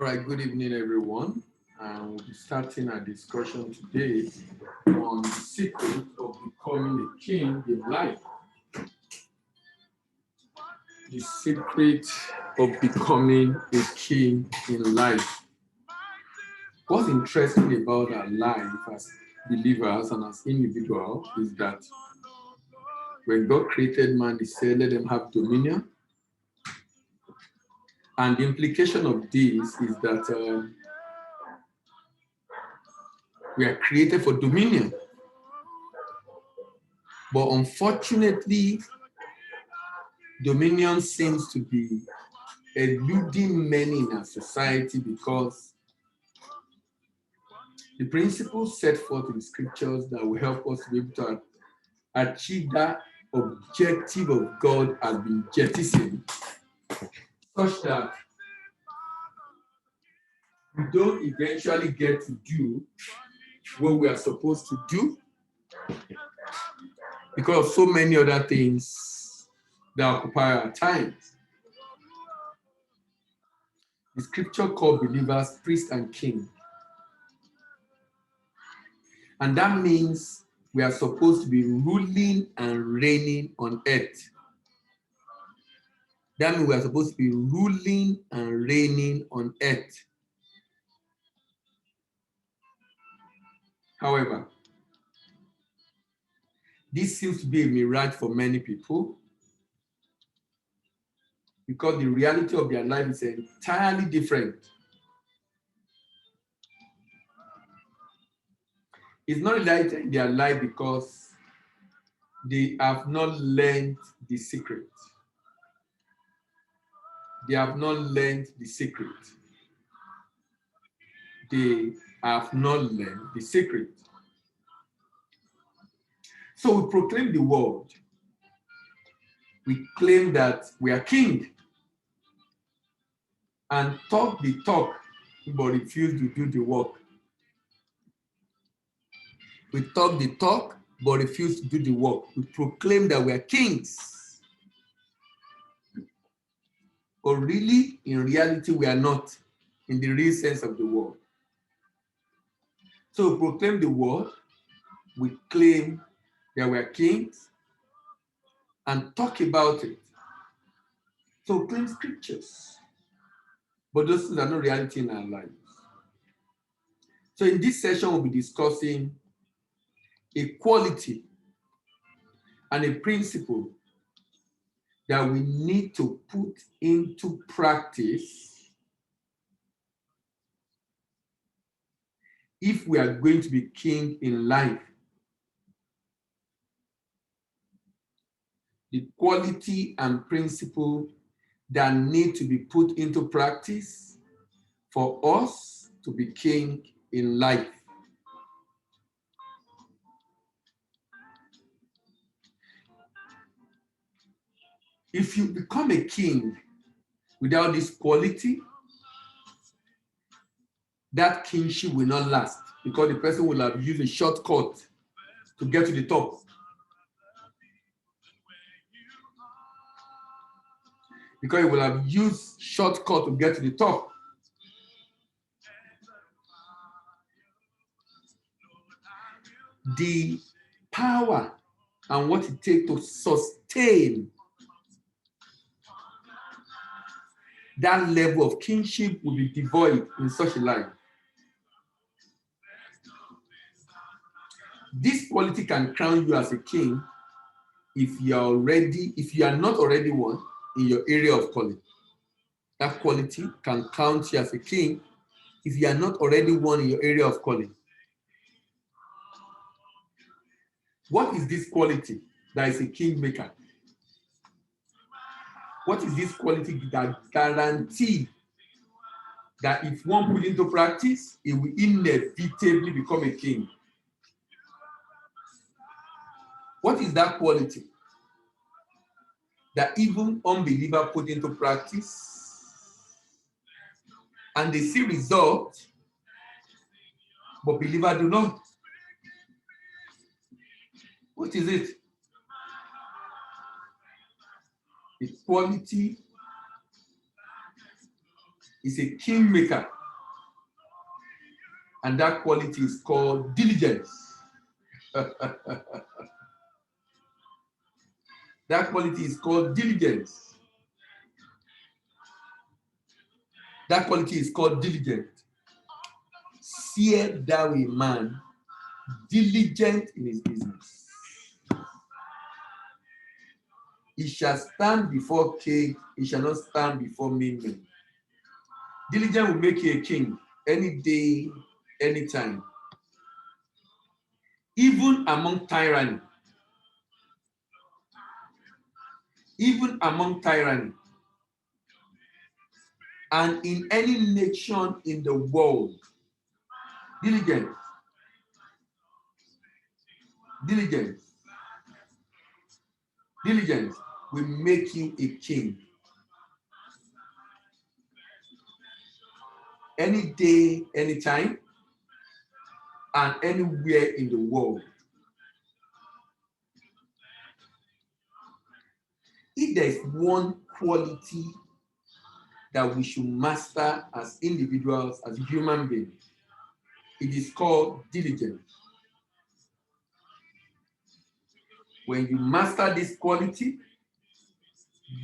All right, good evening, everyone. We'll be starting our discussion today on the secret of becoming a king in life. The secret of becoming a king in life. What's interesting about our life as believers and as individuals is that when God created man, He said, let them have dominion. And the implication of this is that we are created for dominion. But unfortunately, dominion seems to be eluding many in our society because the principles set forth in scriptures that will help us to be able to achieve that objective of God has been jettisoned, such that we don't eventually get to do what we are supposed to do because of so many other things that occupy our time. The scripture called believers priest and king. And that means we are supposed to be ruling and reigning on earth. That means we are supposed to be ruling and reigning on earth. However, this seems to be a mirage for many people because the reality of their life is entirely different. It's not a reality in their life because they have not learned the secret. They have not learned the secret. They have not learned the secret. So we proclaim the word. We claim that we are king and talk the talk, but refuse to do the work. We talk the talk, but refuse to do the work. We proclaim that we are kings. But really, in reality, we are not, in the real sense of the word. So we proclaim the word, we claim that we are kings, and talk about it. So we claim scriptures. But those things are not reality in our lives. So in this session, we'll be discussing a quality and a principle that we need to put into practice if we are going to be king in life. The quality and principle that need to be put into practice for us to be king in life. If you become a king without this quality, that kingship will not last because the person will have used a shortcut to get to the top. Because he will have used shortcut to get to the top. The power and what it takes to sustain that level of kingship will be devoid in such a life. This quality can crown you as a king if you are not already one in your area of calling. That quality can count you as a king if you are not already one in your area of calling. What is this quality that is a king maker? What is this quality that guarantees that if one put into practice, it will inevitably become a king? What is that quality that even unbeliever put into practice and they see results, but believer do not? What is it? The quality is a kingmaker. And that quality is called diligence. That quality is called diligence. That quality is called diligence. Seest thou a man diligent in his business? He shall stand before king, he shall not stand before mean men. Diligence will make you a king any day, anytime. Even among tyranny. Even among tyranny. And in any nation in the world. Diligence. Diligence. Diligence will make you a king. Any day, anytime, and anywhere in the world. If there is one quality that we should master as individuals, as human beings, it is called diligence. When you master this quality,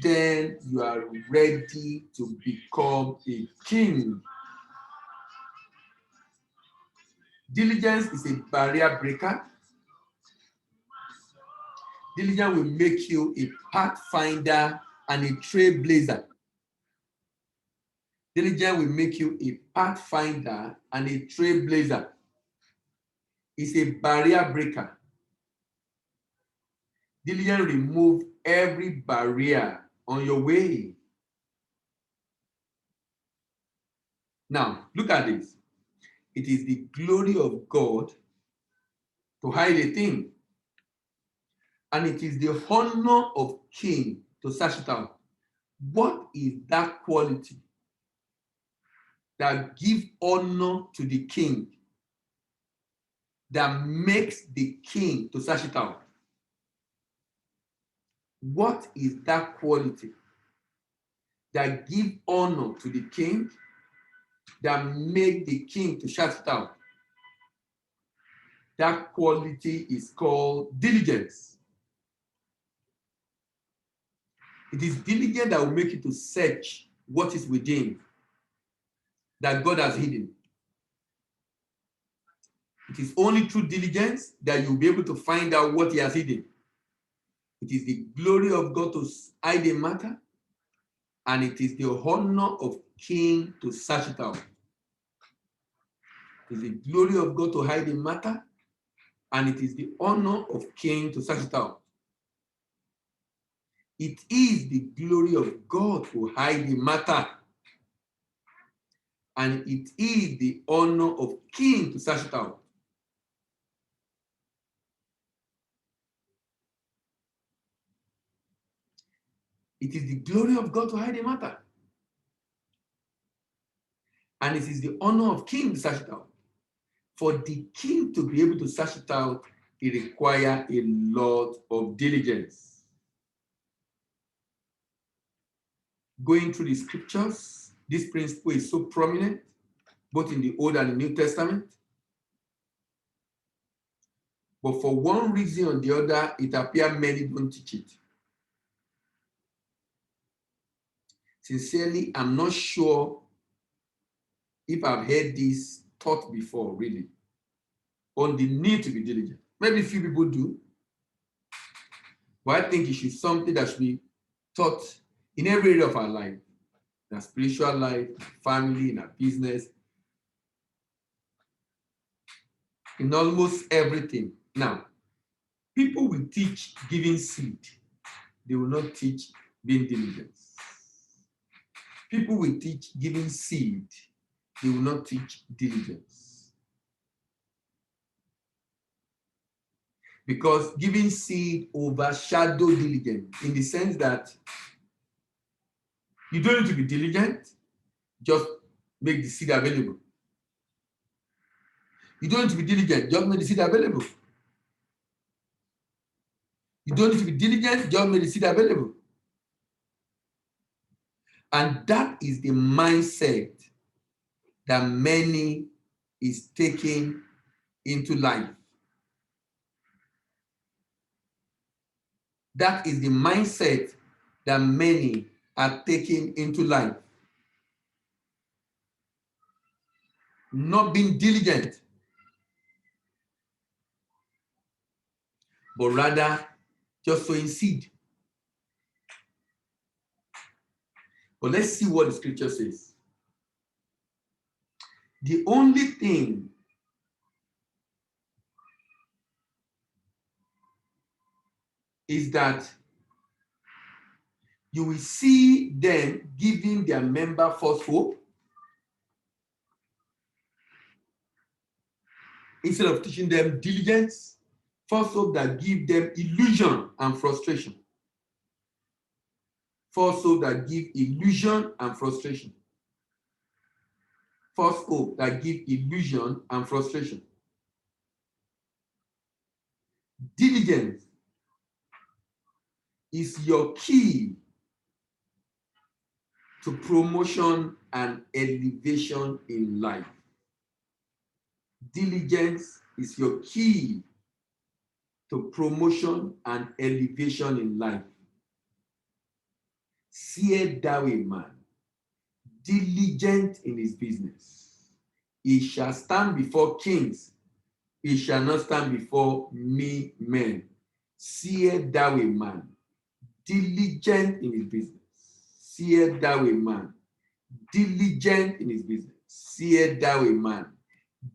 then you are ready to become a king. Diligence is a barrier breaker. Diligence will make you a pathfinder and a trailblazer. Diligence will make you a pathfinder and a trailblazer. It's a barrier breaker. Diligence remove every barrier on your way. Now, look at this. It is the glory of God to hide a thing, and it is the honor of king to search it out. What is that quality that gives honor to the king, that makes the king to search it out? What is that quality that gives honor to the king, that make the king to search it out? That quality is called diligence. It is diligence that will make you to search what is within that God has hidden. It is only through diligence that you'll be able to find out what he has hidden. It is the glory of God to hide a matter, and it is the honor of king to search it out. It is the glory of God to hide a matter, and it is the honor of king to search it out. It is the glory of God to hide the matter, and it is the honor of king to search it out. It is the glory of God to hide the matter, and it is the honor of king to search it out. For the king to be able to search it out, it requires a lot of diligence. Going through the scriptures, this principle is so prominent, both in the Old and the New Testament. But for one reason or the other, it appears many don't teach it. Sincerely, I'm not sure if I've heard this taught before, really, on the need to be diligent. Maybe few people do, but I think it should be something that should be taught in every area of our life, in our spiritual life, family, in our business, in almost everything. Now, people will teach giving seed. They will not teach being diligent. People will teach giving seed. They will not teach diligence. Because giving seed overshadow diligence in the sense that you don't need to be diligent, just make the seed available. You don't need to be diligent, just make the seed available. You don't need to be diligent, just make the seed available. And that is the mindset that many is taking into life. That is the mindset that many are taking into life. Not being diligent, but rather just sowing seed. But let's see what the scripture says. The only thing is that you will see them giving their member false hope instead of teaching them diligence. False hope that give them illusion and frustration. False hope that give illusion and frustration. False hope that give illusion and frustration. Diligence is your key to promotion and elevation in life. Diligence is your key to promotion and elevation in life. Seest thou a man diligent in his business? He shall stand before kings, he shall not stand before me men. Seest thou a man diligent in his business? Seest thou a man diligent in his business? Seest thou a man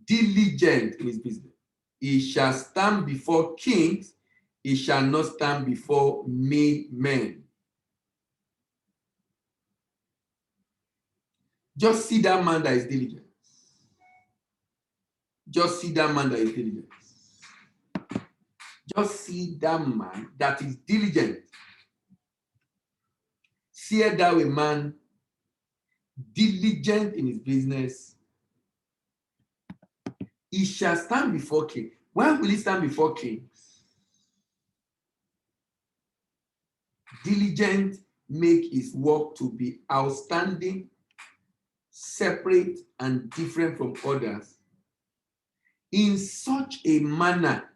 diligent in his business? He shall stand before kings, he shall not stand before me men. Just see that man that is diligent. Just see that man that is diligent. Just see that man that is diligent. Seest thou a man diligent in his business? He shall stand before king. When will he stand before kings? Diligent make his work to be outstanding, separate, and different from others in such a manner,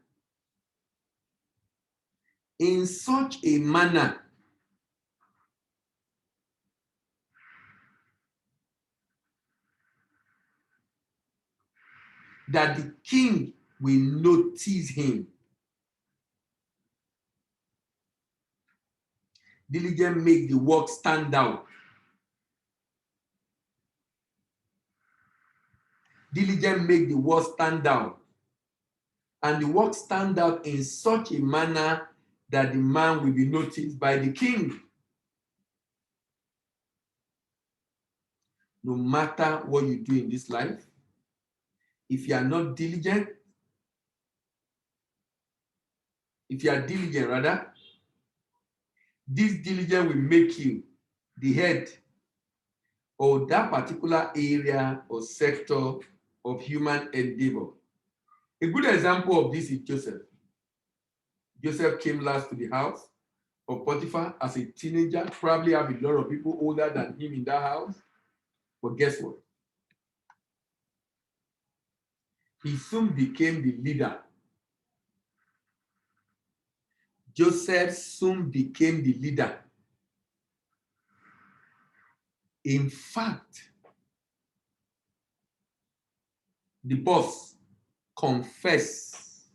that the king will notice him. Diligent make the work stand out. Diligent make the work stand out. And the work stand out in such a manner that the man will be noticed by the king. No matter what you do in this life, if you are not diligent, if you are diligent rather, this diligence will make you the head of that particular area or sector of human endeavor. A good example of this is Joseph. Joseph came last to the house of Potiphar as a teenager, probably have a lot of people older than him in that house. But guess what? He soon became the leader. Joseph soon became the leader. In fact, the boss confessed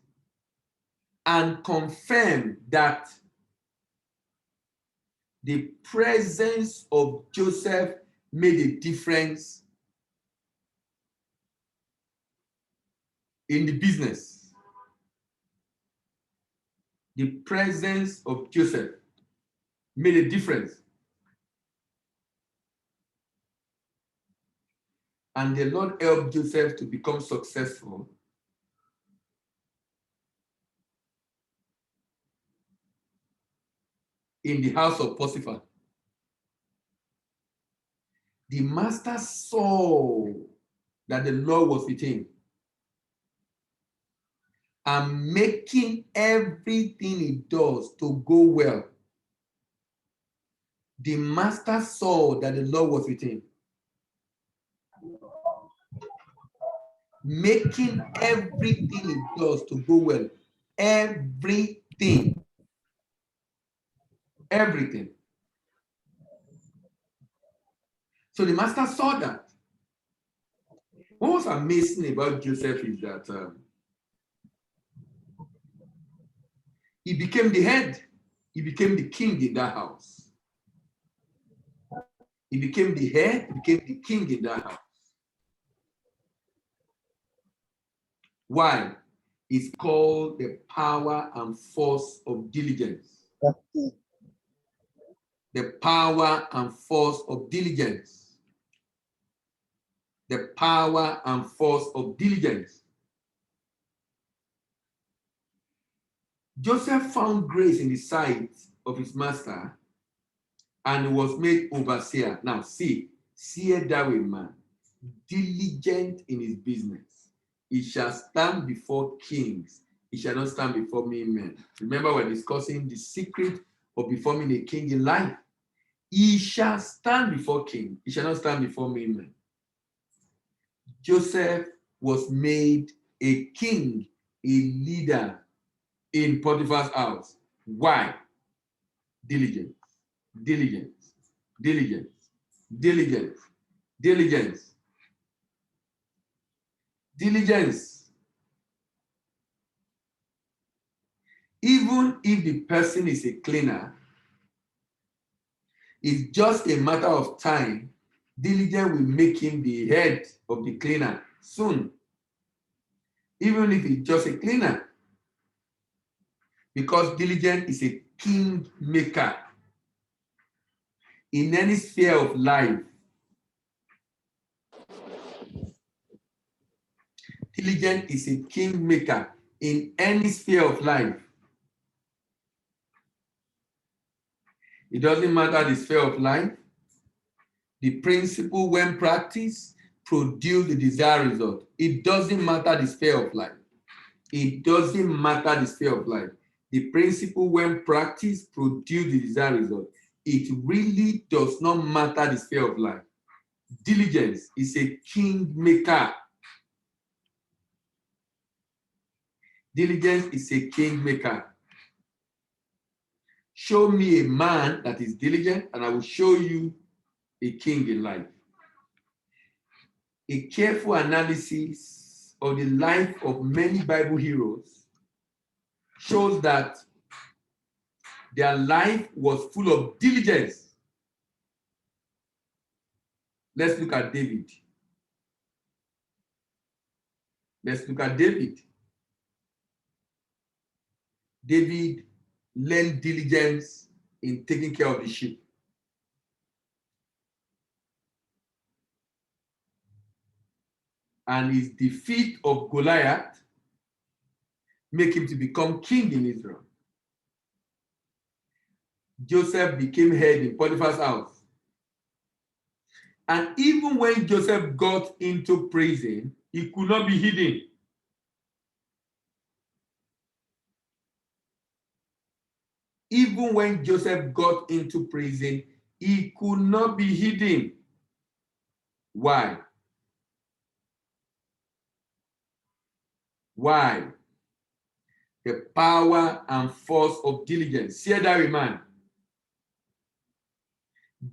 and confirmed that the presence of Joseph made a difference in the business. The presence of Joseph made a difference. And the Lord helped Joseph to become successful in the house of Potiphar. The master saw that the Lord was with him and making everything he does to go well. the master saw that the Lord was with him, making everything he does to go well. Everything. Everything. So the master saw that. What was amazing about Joseph is that he became the head. He became the king in that house. He became the head, he became the king in that house. Why? It's called the power and force of diligence. The power and force of diligence. The power and force of diligence. Joseph found grace in the sight of his master and was made overseer. Now, see that way, man, diligent in his business. He shall stand before kings. He shall not stand before men. Remember, we're discussing the secret of becoming a king in life. He shall stand before king. He shall not stand before men. Joseph was made a king, a leader in Potiphar's house. Why? Diligence, diligence, diligence, diligence, diligence, diligence. Even if the person is a cleaner, it's just a matter of time. Diligence will make him the head of the cleaner soon. Even if it's just a cleaner. Because diligence is a king maker in any sphere of life. Diligence is a king maker in any sphere of life. It doesn't matter the sphere of life. The principle, when practiced, produce the desired result. It doesn't matter the sphere of life. It doesn't matter the sphere of life. The principle, when practiced, produce the desired result. It really does not matter the sphere of life. Diligence is a king maker. Diligence is a king maker. Show me a man that is diligent, and I will show you a king in life. A careful analysis of the life of many Bible heroes shows that their life was full of diligence. Let's look at David. Let's look at David. David learned diligence in taking care of the sheep. And his defeat of Goliath made him to become king in Israel. Joseph became head in Potiphar's house. And even when Joseph got into prison, he could not be hidden. Even when Joseph got into prison, he could not be hidden. Why? Why? The power and force of diligence. See that man.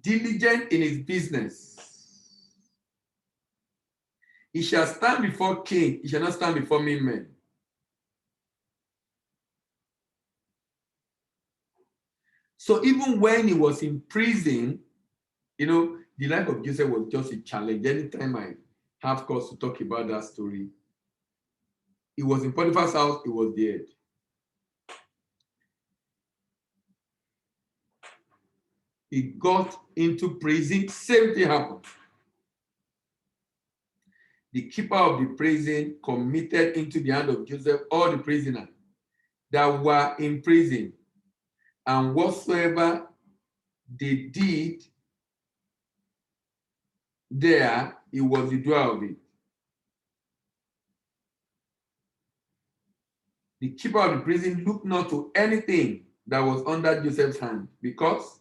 Diligent in his business. He shall stand before king. He shall not stand before men. So even when he was in prison, the life of Joseph was just a challenge. Anytime I have cause to talk about that story, he was in Potiphar's house, he was dead. He got into prison, same thing happened. The keeper of the prison committed into the hand of Joseph all the prisoners that were in prison, and whatsoever they did there, he was the doer of it. The keeper of the prison looked not to anything that was under Joseph's hand, because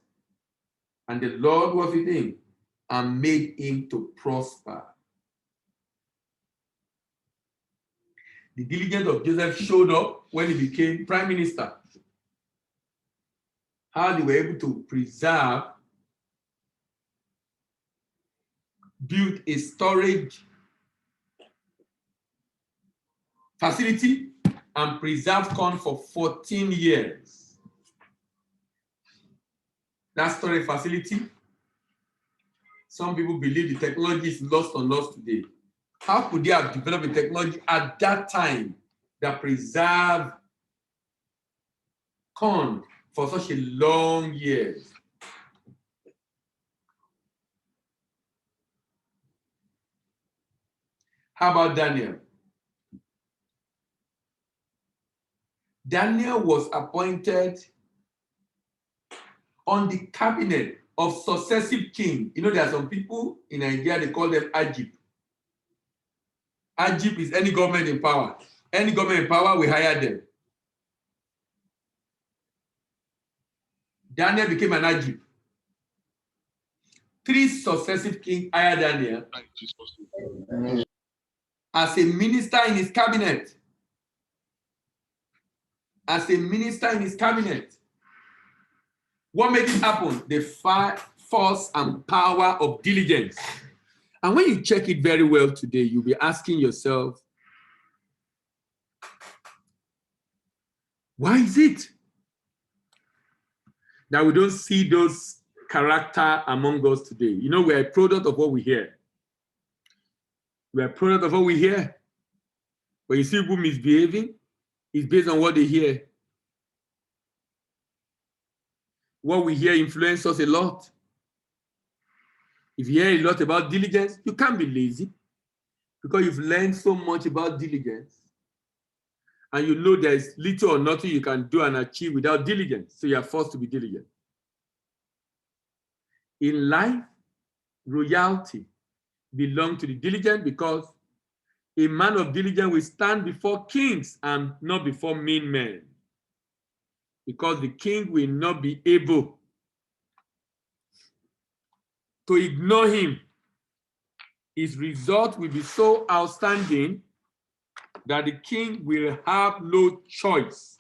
And the Lord was with him and made him to prosper. The diligence of Joseph showed up when he became prime minister. How they were able to preserve, build a storage facility and preserve corn for 14 years. That storage facility, some people believe the technology is lost on us today. How could they have developed a technology at that time that preserved corn for such a long years? How about Daniel? Daniel was appointed on the cabinet of successive kings. You know, there are some people in Nigeria, they call them Ajib. Ajib is any government in power. Any government in power, we hire them. Daniel became an Ajib. 3 successive kings hired Daniel as a minister in his cabinet. As a minister in his cabinet. What made it happen? The force and power of diligence. And when you check it very well today, you'll be asking yourself, why is it that we don't see those character among us today? You know, we're a product of what we hear. We're a product of what we hear. When you see people misbehaving, it's based on what they hear. What we hear influences us a lot. If you hear a lot about diligence, you can't be lazy because you've learned so much about diligence. And you know there's little or nothing you can do and achieve without diligence. So you are forced to be diligent. In life, royalty belongs to the diligent because a man of diligence will stand before kings and not before mean men. Because the king will not be able to ignore him. His result will be so outstanding that the king will have no choice.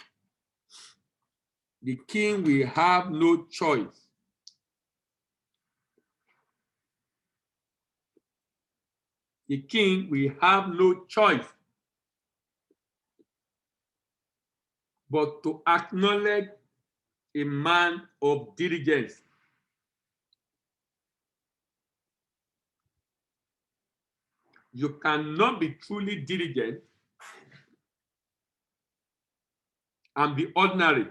The king will have no choice. The king will have no choice but to acknowledge a man of diligence. You cannot be truly diligent and be ordinary.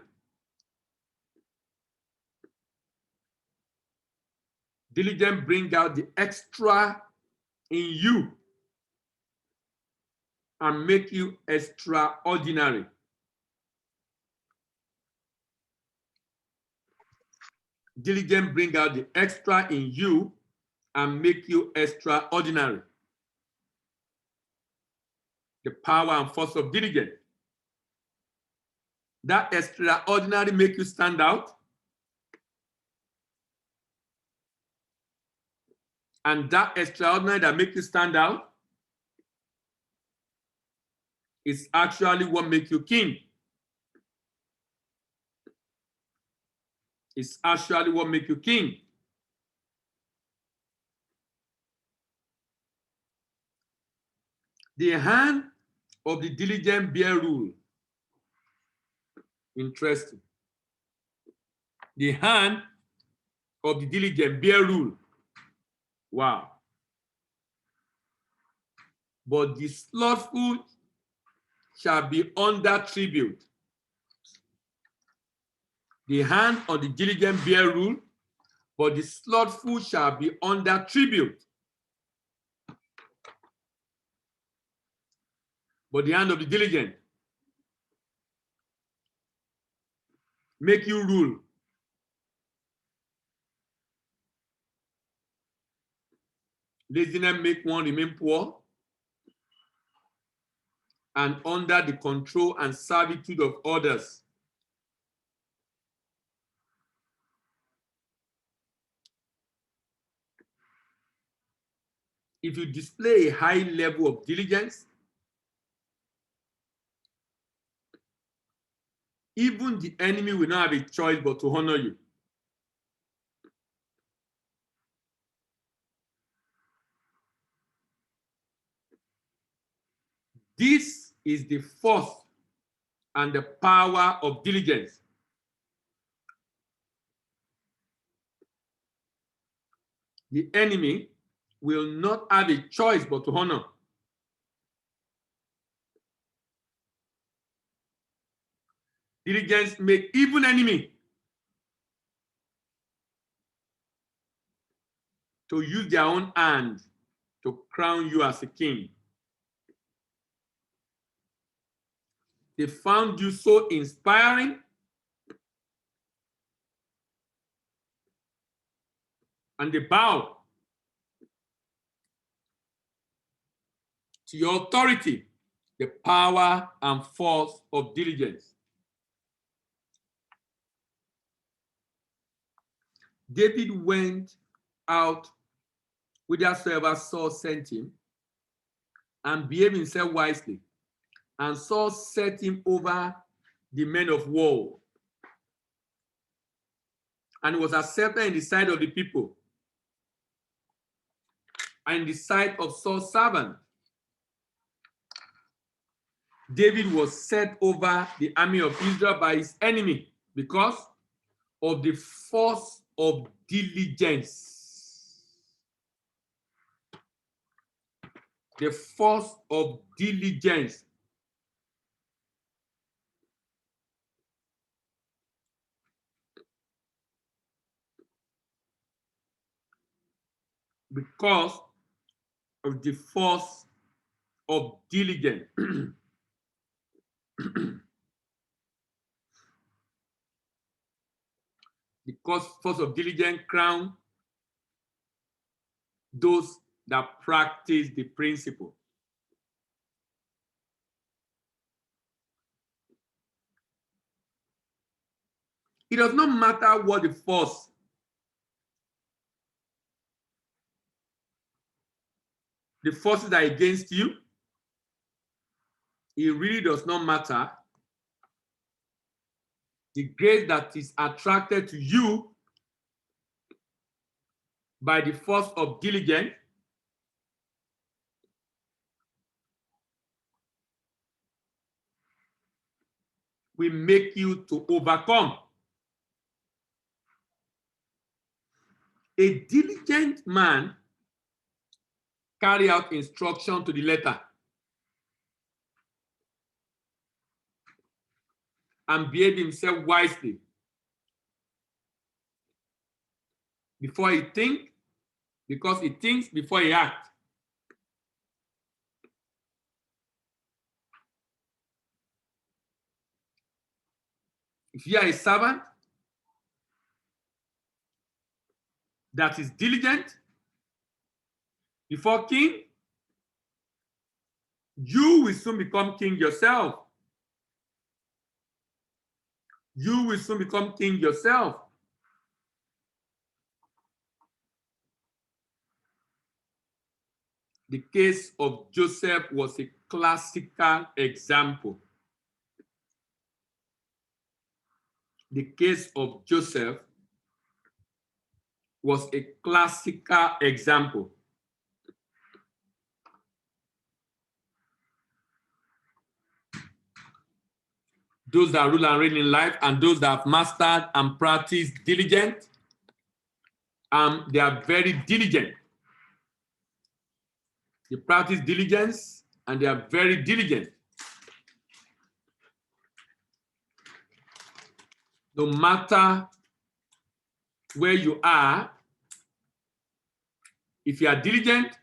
Diligence brings out the extra in you and make you extraordinary. Diligence brings out the extra in you and make you extraordinary. The power and force of diligence. That extraordinary make you stand out. And that extraordinary that make you stand out is actually what makes you king. It's actually what makes you king. The hand of the diligent bear rule. Interesting. The hand of the diligent bear rule. Wow. But the slothful shall be under tribute. The hand of the diligent bear rule, but the slothful shall be under tribute. But the hand of the diligent make you rule. Laziness make one remain poor and under the control and servitude of others. if you display a high level of diligence, even the enemy will not have a choice but to honor you. This is the force and the power of diligence. The enemy will not have a choice but to honor. Diligence make even enemy to use their own hand to crown you as a king. They found you so inspiring and they bow to your authority, the power and force of diligence. David went out whithersoever Saul sent him and behaved himself wisely, and Saul set him over the men of war, and was accepted in the sight of the people and in the sight of Saul's servant. David was set over the army of Israel by his enemy because of the force of diligence. The force of diligence. Because of the force of diligence. The force of diligence crown those that practice the principle. It does not matter what the forces are against you. It really does not matter. The grace that is attracted to you by the force of diligence will make you to overcome. A diligent man carry out instruction to the letter and behave himself wisely before he think, because he thinks before he acts. If you are a servant that is diligent before king, you will soon become king yourself. You will soon become king yourself. The case of Joseph was a classical example. The case of Joseph was a classical example. Those that rule and reign in life and those that have mastered and practiced diligent, they are very diligent. They practice diligence and they are very diligent. No matter where you are, if you are diligent,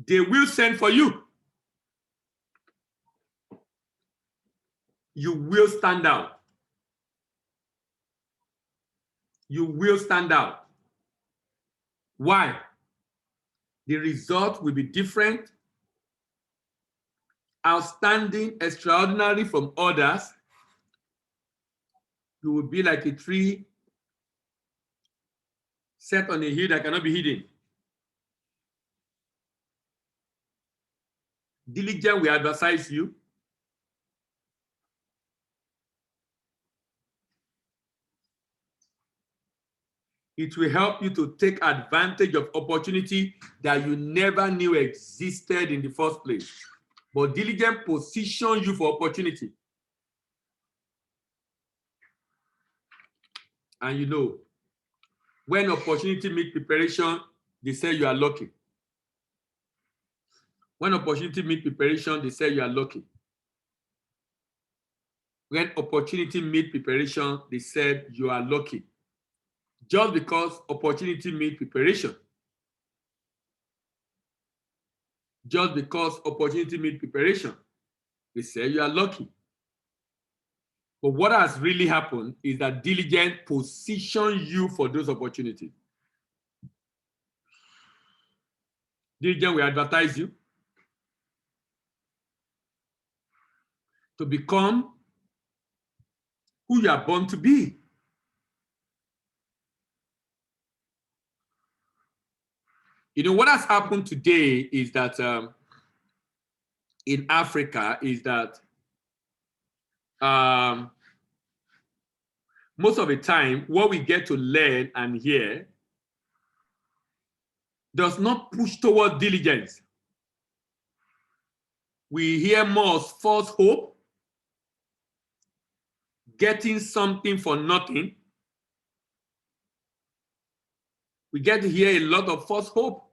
they will send for you. You will stand out. You will stand out. Why? The result will be different, outstanding, extraordinary from others. You will be like a tree set on a hill that cannot be hidden. Diligence will advertise you. It will help you to take advantage of opportunity that you never knew existed in the first place. But diligence positions you for opportunity. And you know, when opportunity meets preparation, they say you are lucky. When opportunity meets preparation, they say you are lucky. When opportunity meets preparation, they said you are lucky. Just because opportunity meets preparation. Just because opportunity meets preparation, they say you are lucky. But what has really happened is that diligence positions you for those opportunities. Diligence will advertise you to become who you are born to be. You know, what has happened today is that in Africa is that most of the time, what we get to learn and hear does not push toward diligence. We hear more of false hope, getting something for nothing. We get to hear a lot of false hope,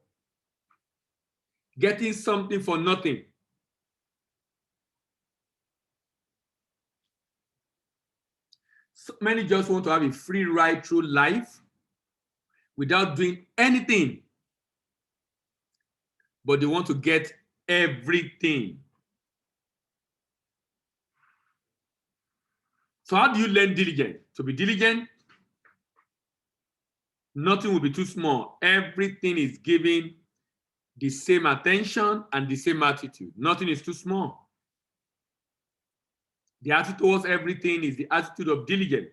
getting something for nothing. So many just want to have a free ride through life without doing anything, but they want to get everything. So how do you learn diligence? To be diligent, nothing will be too small. Everything is given the same attention and the same attitude. Nothing is too small. The attitude towards everything is the attitude of diligence.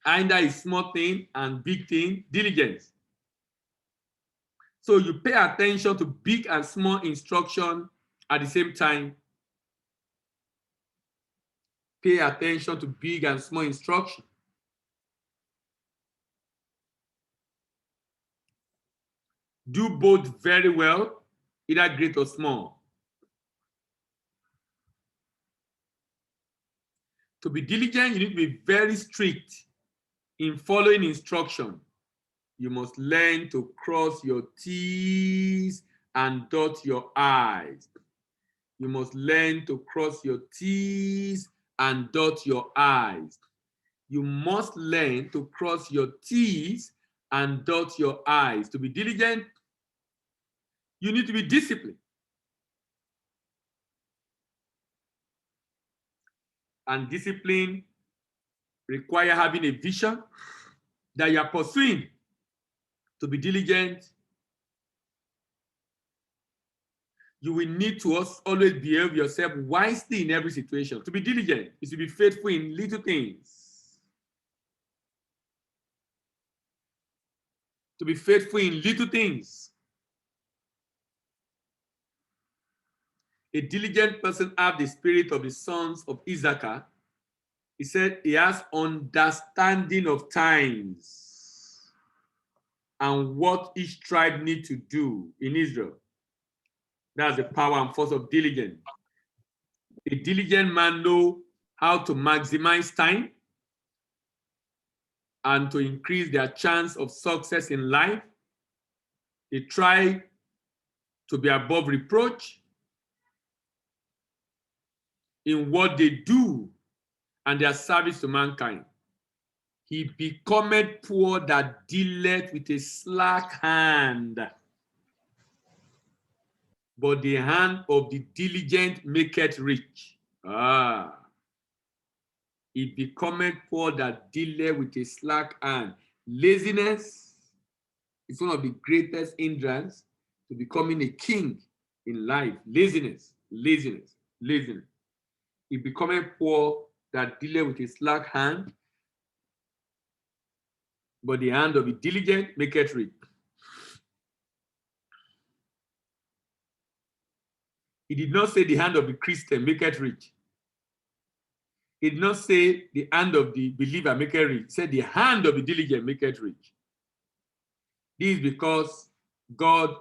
Either a small thing and big thing, diligence. So you pay attention to big and small instruction at the same time. Pay attention to big and small instruction. Do both very well, either great or small. To be diligent, you need to be very strict in following instruction. You must learn to cross your T's and dot your I's. You must learn to cross your T's and dot your I's. You must learn to cross your T's and dot your I's. To be diligent, you need to be disciplined. And discipline requires having a vision that you are pursuing. To be diligent, you will need to always behave yourself wisely in every situation. To be diligent is to be faithful in little things. To be faithful in little things. A diligent person has the spirit of the sons of Issachar. He said he has understanding of times and what each tribe needs to do in Israel. That's the power and force of diligence. A diligent man knows how to maximize time and to increase their chance of success in life. They try to be above reproach in what they do and their service to mankind. He becometh poor that dealeth with a slack hand, but the hand of the diligent maketh rich. He becometh poor that dealeth with a slack hand. Laziness is one of the greatest hindrances to becoming a king in life. Laziness, laziness, laziness. He becometh poor that dealeth with a slack hand, but the hand of the diligent maketh rich. He did not say the hand of the Christian maketh rich. He did not say the hand of the believer maketh rich. He said the hand of the diligent maketh rich. This is because God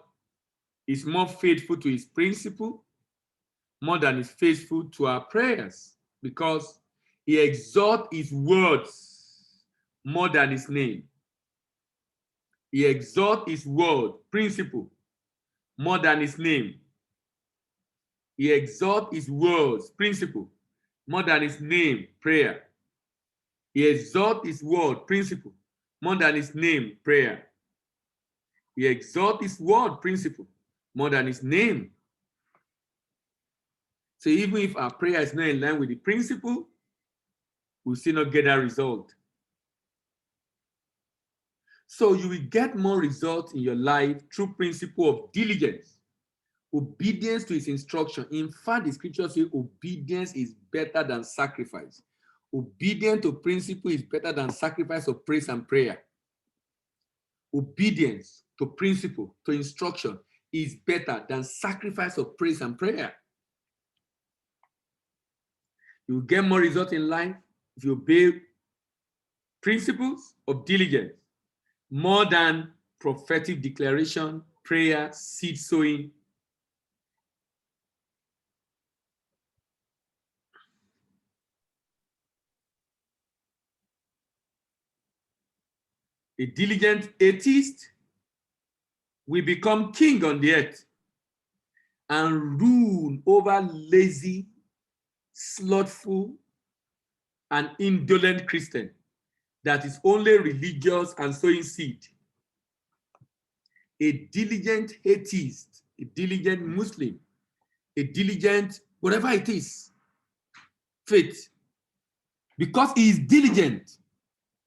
is more faithful to his principle more than is faithful to our prayers, because he exalts his words more than his name. He exalts his word, principle, more than his name. He exalts his words, principle, more than his name, prayer. He exalts his word, principle, more than his name, prayer. He exalts his word, principle, more than his name. So even if our prayer is not in line with the principle, we'll still not get that result. So you will get more results in your life through principle of diligence, obedience to his instruction. In fact, the scripture says obedience is better than sacrifice. Obedience to principle is better than sacrifice of praise and prayer. Obedience to principle, to instruction, is better than sacrifice of praise and prayer. You will get more results in life if you obey principles of diligence more than prophetic declaration, prayer, seed sowing. A diligent atheist will become king on the earth and rule over lazy, slothful, and indolent Christian that is only religious and sowing seed. A diligent atheist, a diligent Muslim, a diligent whatever it is, faith, because he is diligent,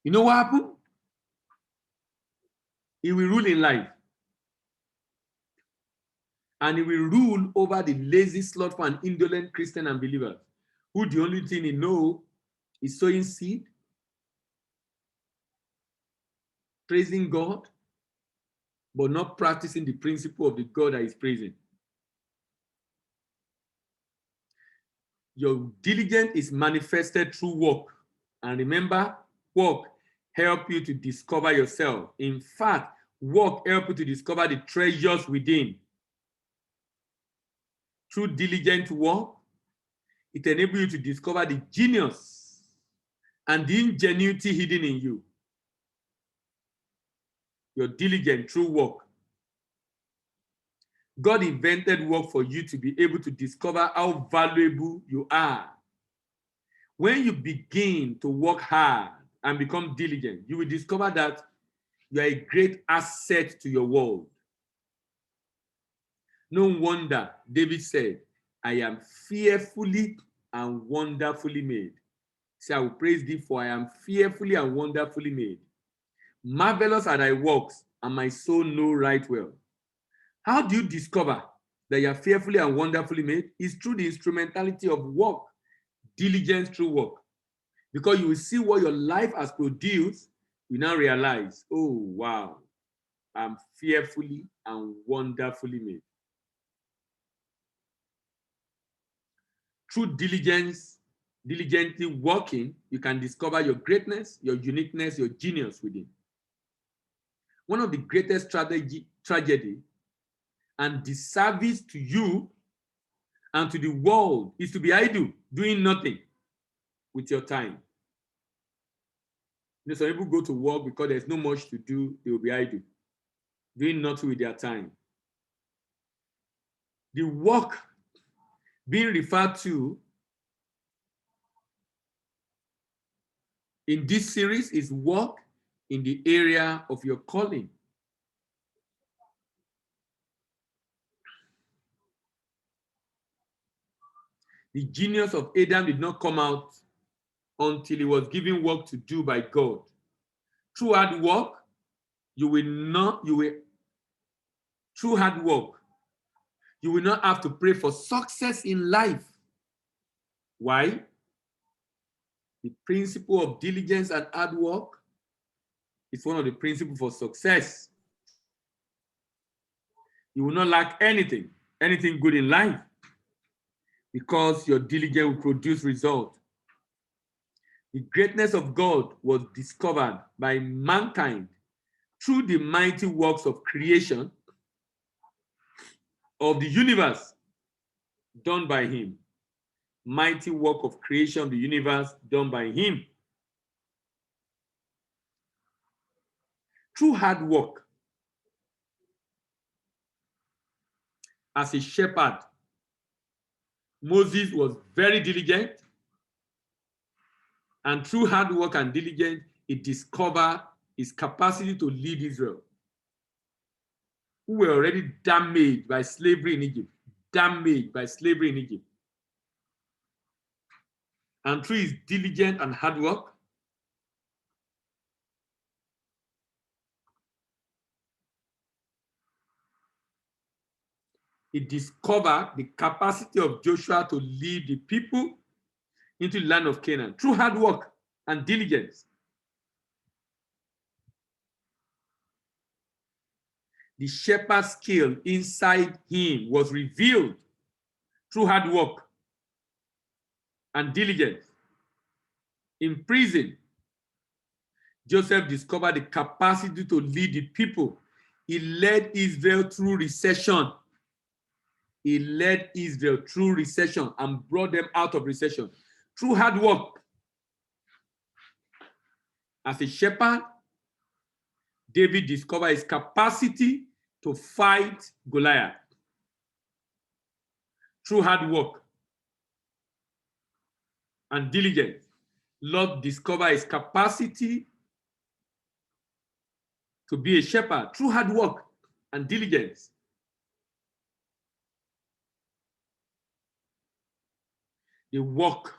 you know what happened? He will rule in life. And he will rule over the lazy, slothful, and indolent Christian and believers, who the only thing he knows is sowing seed, praising God, but not practicing the principle of the God that is praising. Your diligence is manifested through work. And remember, work help you to discover yourself. In fact, work help you to discover the treasures within. Through diligent work, it enables you to discover the genius and the ingenuity hidden in you. You're diligent through work. God invented work for you to be able to discover how valuable you are. When you begin to work hard and become diligent, you will discover that you are a great asset to your world. No wonder David said, I am fearfully and wonderfully made. Say, I will praise thee, for I am fearfully and wonderfully made. Marvelous are thy works, and my soul know right well. How do you discover that you are fearfully and wonderfully made? It's through the instrumentality of work, diligence through work. Because you will see what your life has produced, you now realize, oh, wow, I'm fearfully and wonderfully made. Through diligence, diligently working, you can discover your greatness, your uniqueness, your genius within. One of the greatest tragedy and disservice to you and to the world is to be idle, doing nothing with your time. You know, some people go to work because there's not much to do, they will be idle, doing nothing with their time. The work being referred to in this series is work in the area of your calling. The genius of Adam did not come out until he was given work to do by God. Through hard work, through hard work, you will not have to pray for success in life. Why? The principle of diligence and hard work It's one of the principles for success. You will not lack anything good in life, because your diligence will produce results. The greatness of God was discovered by mankind through the mighty works of creation of the universe done by him. Mighty work of creation of the universe done by him. Through hard work as a shepherd, Moses was very diligent, and through hard work and diligence, he discovered his capacity to lead Israel, who were already damaged by slavery in Egypt. And through his diligence and hard work, he discovered the capacity of Joshua to lead the people into the land of Canaan through hard work and diligence. The shepherd's skill inside him was revealed through hard work and diligence. In prison, Joseph discovered the capacity to lead the people. He led Israel through recession. And brought them out of recession through hard work. As a shepherd, David discovered his capacity to fight Goliath through hard work and diligence. Lot discovered his capacity to be a shepherd through hard work and diligence. The work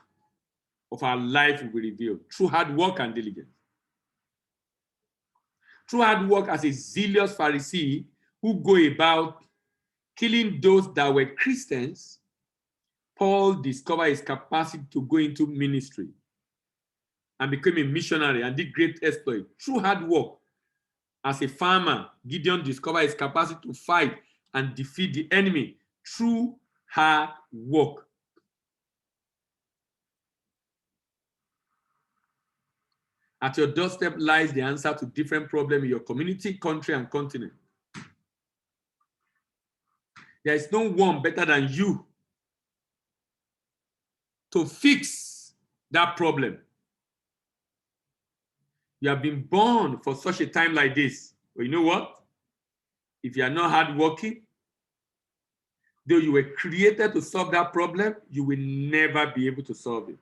of our life will be revealed through hard work and diligence. Through hard work as a zealous Pharisee who go about killing those that were Christians, Paul discovered his capacity to go into ministry and became a missionary and did great exploit. Through hard work as a farmer, Gideon discovered his capacity to fight and defeat the enemy through hard work. At your doorstep lies the answer to different problems in your community, country, and continent. There is no one better than you to fix that problem. You have been born for such a time like this. But you know what? If you are not hardworking, though you were created to solve that problem, you will never be able to solve it.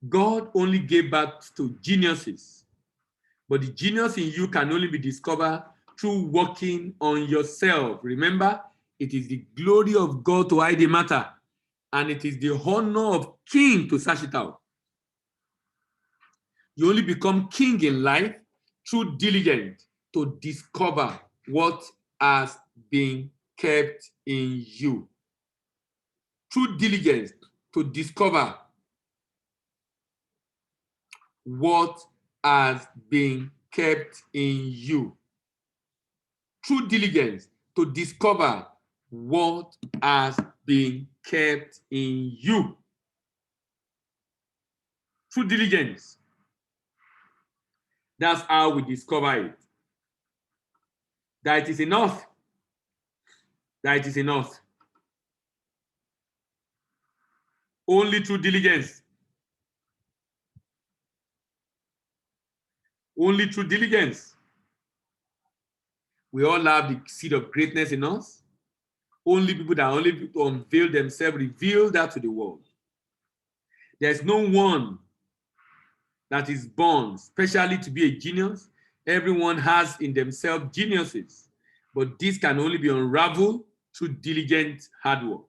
God only gave birth to geniuses, but the genius in you can only be discovered through working on yourself. Remember, it is the glory of God to hide the matter, and it is the honor of king to search it out. You only become king in life through diligence to discover what has been kept in you. Through diligence to discover what has been kept in you. Through diligence to discover what has been kept in you. Through diligence. That's how we discover it. That it is enough. That it is enough. Only through diligence. Only through diligence. We all have the seed of greatness in us. Only people that only people unveil themselves reveal that to the world. There's no one that is born specially to be a genius. Everyone has in themselves geniuses, but this can only be unraveled through diligent hard work.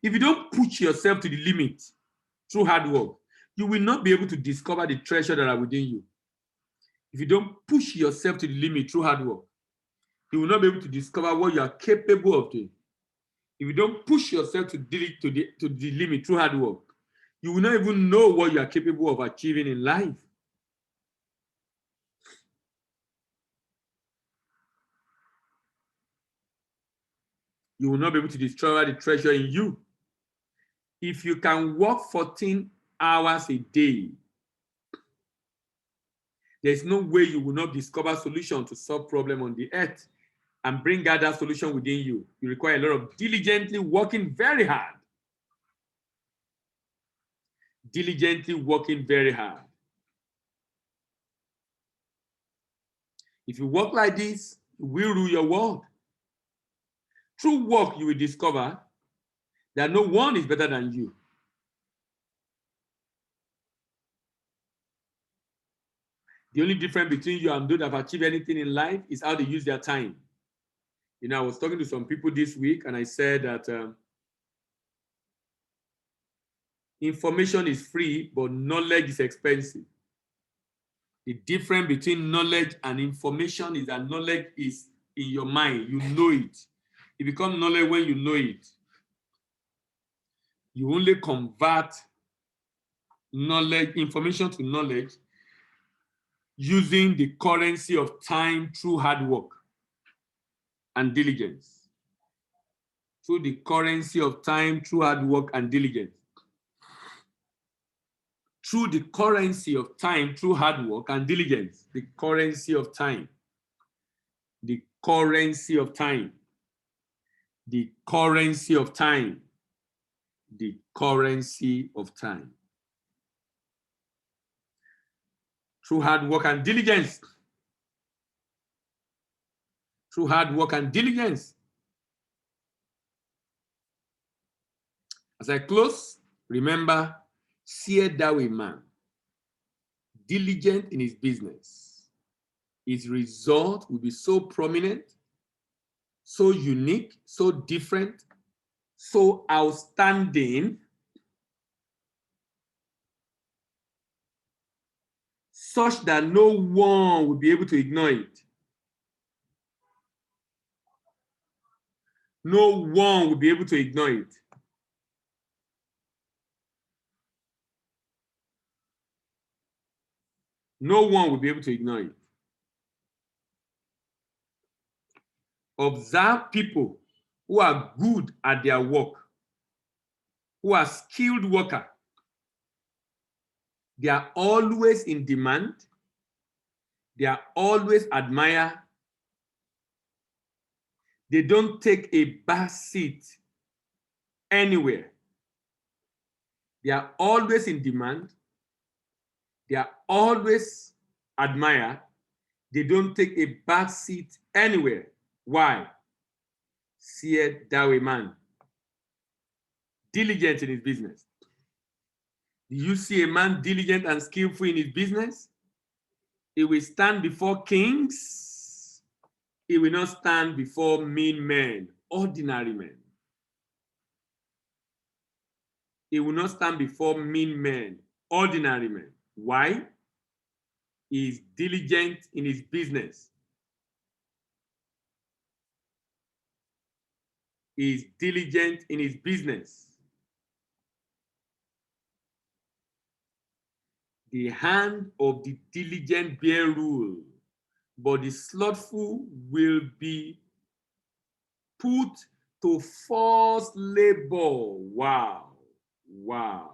If you don't push yourself to the limit through hard work, you will not be able to discover the treasure that are within you. If you don't push yourself to the limit through hard work, you will not be able to discover what you are capable of doing. If you don't push yourself to the limit through hard work, you will not even know what you are capable of achieving in life. You will not be able to discover the treasure in you. If you can work 14 hours a day, there's no way you will not discover solutions to solve problems on the earth and bring out that solution within you. You require a lot of diligently working very hard. Diligently working very hard. If you work like this, you will rule your world. Through work, you will discover that no one is better than you. The only difference between you and those that have achieved anything in life is how they use their time. You know, I was talking to some people this week and I said that information is free, but knowledge is expensive. The difference between knowledge and information is that knowledge is in your mind. You know it. It becomes knowledge when you know it. You only convert knowledge, information to knowledge using the currency of time through hard work and diligence. Through the currency of time through hard work and diligence. Through the currency of time through hard work and diligence. The currency of time. The currency of time. The currency of time. The currency of time. Through hard work and diligence. Through hard work and diligence. As I close, remember, seest thou a man, diligent in his business. His result will be so prominent, so unique, so different, so outstanding, such that no one will be able to ignore it. No one will be able to ignore it. No one will be able to ignore it. Observe people who are good at their work, who are skilled workers. They are always in demand. They are always admired. They don't take a back seat anywhere. They are always in demand. They are always admired. They don't take a back seat anywhere. Why? Seest thou a man diligent in his business? Do you see a man diligent and skillful in his business? He will stand before kings. He will not stand before mean men, ordinary men. He will not stand before mean men, ordinary men. Why? He is diligent in his business. He is diligent in his business. The hand of the diligent bear rule, but the slothful will be put to forced labor. Wow. Wow.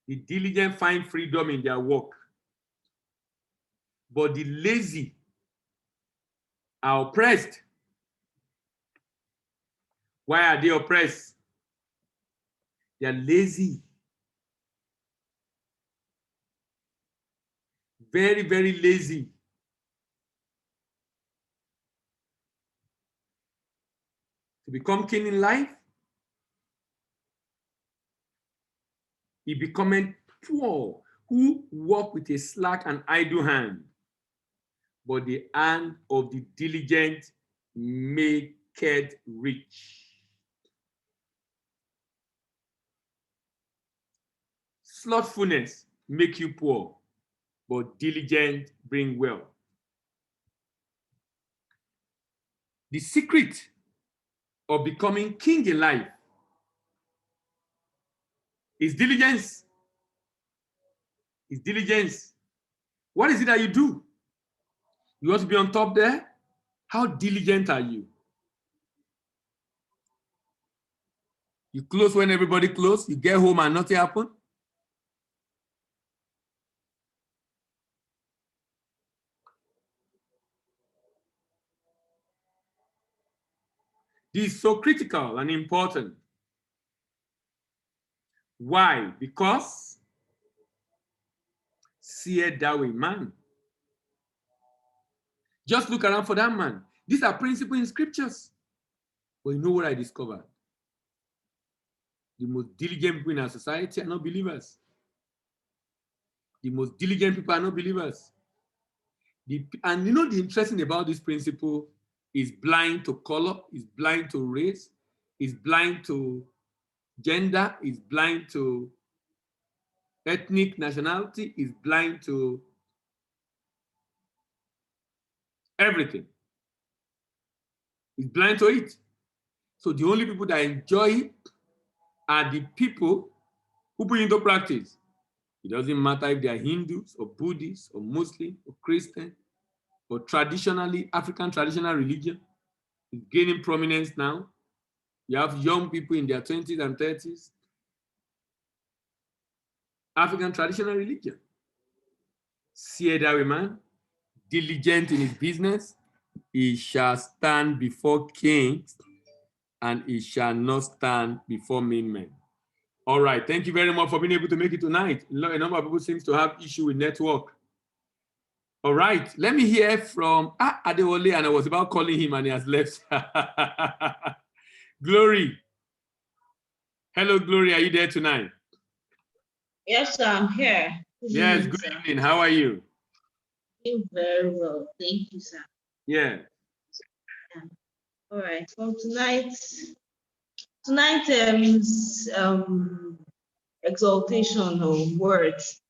The diligent find freedom in their work, but the lazy are oppressed. Why are they oppressed? They are lazy. Very, very lazy. To become king in life, he becometh poor, who walk with a slack and idle hand, but the hand of the diligent maketh rich. Slothfulness make you poor, but diligent bring wealth. The secret or becoming king in life is diligence. Is diligence. What is it that you do? You want to be on top there? How diligent are you? You close when everybody close. You get home and nothing happen. This is so critical and important. Why? Because seest thou a man. Just look around for that man. These are principles in scriptures. But you know what I discovered? The most diligent people in our society are not believers. The most diligent people are not believers. And you know the interesting about this principle is blind to color, is blind to race, is blind to gender, is blind to ethnic nationality, is blind to everything. Is blind to it. So the only people that enjoy it are the people who put into practice. It doesn't matter if they are Hindus or Buddhists or Muslim or Christian or traditionally African traditional religion. It's gaining prominence now. You have young people in their 20s and 30s. African traditional religion. Seest thou a man, diligent in his business, he shall stand before kings, and he shall not stand before mean men. All right, thank you very much for being able to make it tonight. A number of people seem to have issue with network. All right, let me hear from Adewale, and I was about calling him and he has left. Glory. Hello, Glory, are you there tonight? Yes, sir, I'm here. Yes, good evening. How are you? Doing very well. Thank you, sir. Yeah. All right. Well, tonight's exaltation of words.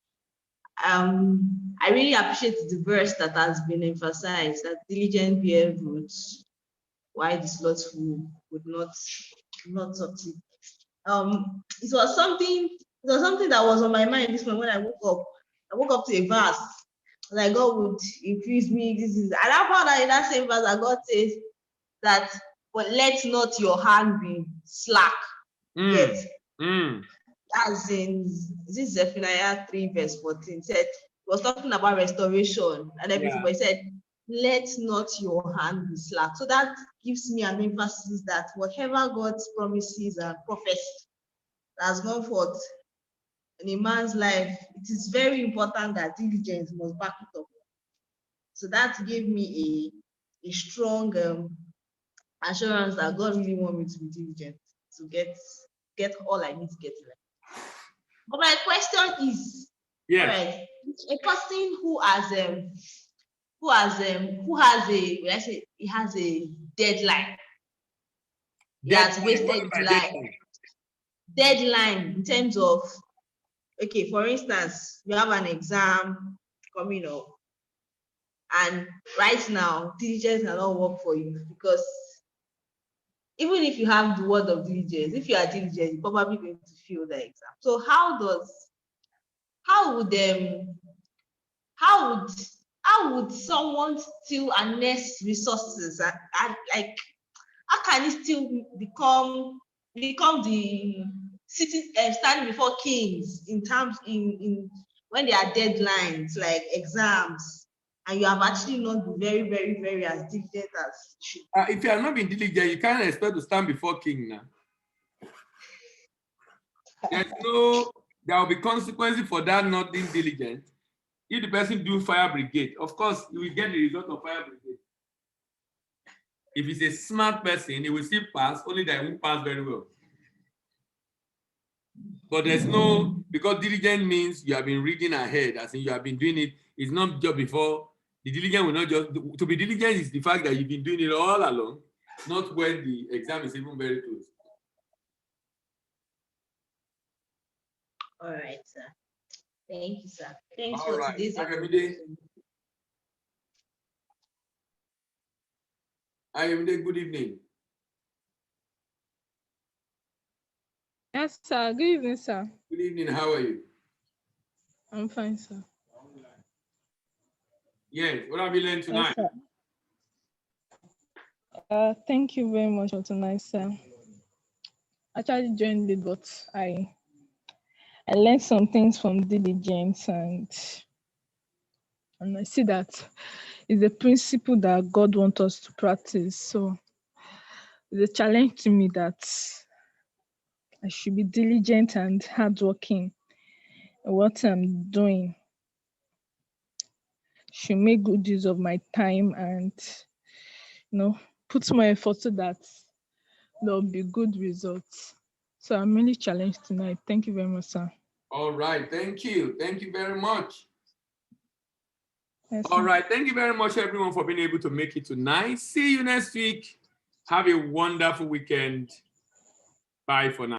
I really appreciate the verse that has been emphasized, that diligent bear roots, why the slothful would not touch it. It was something that was on my mind this morning when I woke up. I woke up to a verse, like God would increase me. And I found out in that same verse that God says that, but let not your hand be slack. Yet. As in this Zephaniah 3 verse 14 said, it was talking about restoration and everything, but it said, let not your hand be slack. So that gives me an emphasis that whatever God's promises and prophecy has gone forth in a man's life, it is very important that diligence must back it up. So that gave me a strong assurance that God really wants me to be diligent to get all I need to get to life. But my question is, all right, a person who has a deadline. He has wasted his life. Deadline in terms of, okay, for instance, you have an exam coming up, and right now diligence cannot work for you, because even if you have the word of diligence, if you are diligent, you're probably going to fail the exam. So how would someone still harness resources and like, how can it still become the city standing before kings in terms in when there are deadlines like exams, and you have actually not been very, very, very as diligent as you should? If you have not been diligent, you can't expect to stand before king now. There will be consequences for that not being diligent. If the person do fire brigade, of course, you will get the result of fire brigade. If he's a smart person, he will still pass, only that he won't pass very well. But because diligent means you have been reading ahead, as in you have been doing it. It's not just before. The diligent will not just, to be diligent is the fact that you've been doing it all along, not when the exam is even very close. All right, sir. Thank you, sir. Thanks for today's Ayomide, good evening. Yes, sir. Good evening, sir. Good evening. How are you? I'm fine, sir. Yes. What have you learned Yes, tonight? sir. Thank you very much for tonight, sir. Actually joined late, but I learned some things from diligence, and I see that it's a principle that God wants us to practice. So it's a challenge to me that I should be diligent and hardworking in what I'm doing. Should make good use of my time and put more effort so that there'll be good results. So I'm really challenged tonight. Thank you very much, sir. All right. Thank you. Thank you very much. Yes, All sir. right. Thank you very much, everyone, for being able to make it tonight. See you next week. Have a wonderful weekend. Bye for now.